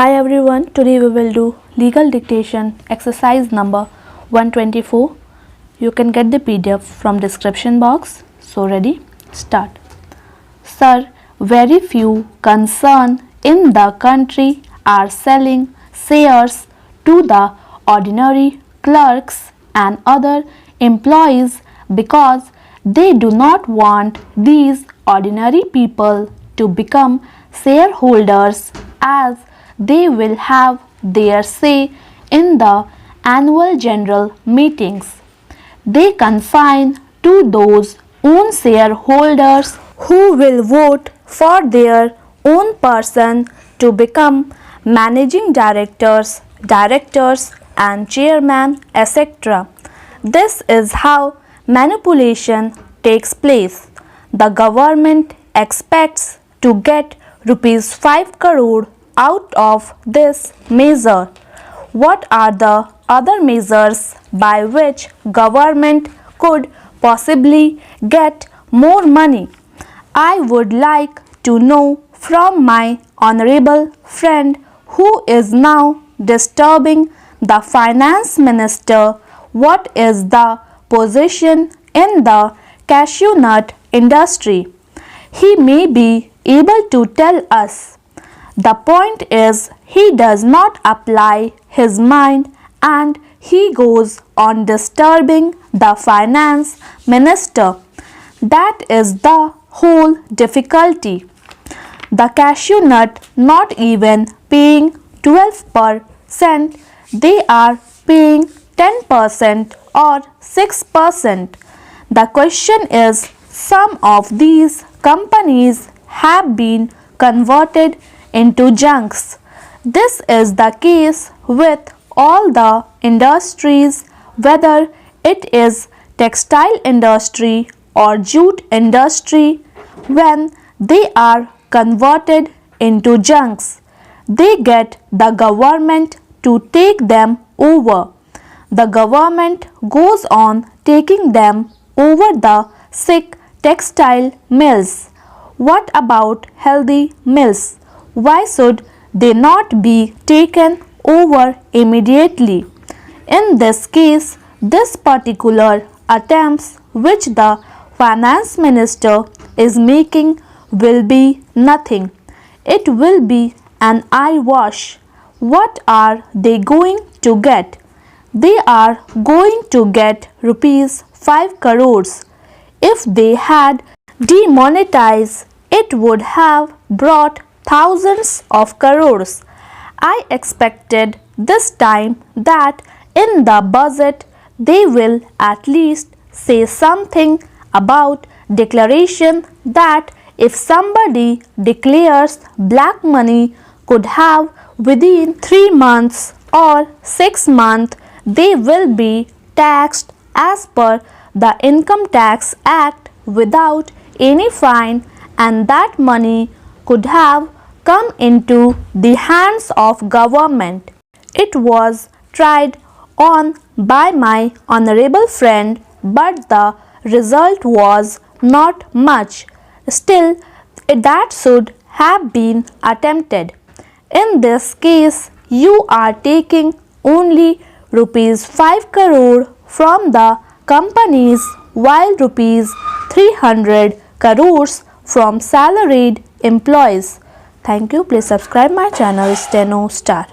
Hi everyone, today we will do legal dictation exercise number 124. You can get the PDF from description box. So ready? Start. Sir, very few concern in the country are selling shares to the ordinary clerks and other employees because they do not want these ordinary people to become shareholders, as they will have their say in the annual general meetings. They confine to those own shareholders who will vote for their own person to become managing directors and chairman, etc. This is how manipulation takes place. The government expects to get rupees 5 crore out of this measure. What are the other measures by which government could possibly get more money? I would like to know from my honorable friend who is now disturbing the finance minister what is the position in the cashew nut industry. He may be able to tell us. The point is, he does not apply his mind and he goes on disturbing the finance minister. That is the whole difficulty. The cashew nut not even paying 12%, they are paying 10% or 6%. The question is, some of these companies have been converted into junks. This is the case with all the industries, whether it is textile industry or jute industry. When they are converted into junks, they get the government to take them over. The government goes on taking them over the sick textile mills. What about healthy mills? Why should they not be taken over immediately? In this case, this particular attempts which the finance minister is making will be nothing. It will be an eyewash. What are they going to get? They are going to get rupees 5 crores. If they had demonetized, it would have brought thousands of crores. I expected this time that in the budget they will at least say something about declaration that if somebody declares black money could have within 3 months or 6 months, they will be taxed as per the Income Tax Act without any fine, and that money could have come into the hands of government. It was tried on by my honorable friend, but the result was not much. Still, that should have been attempted. In this case, you are taking only rupees 5 crore from the companies while rupees 300 crores from salaried employees. Thank you. Please subscribe my channel Steno Star.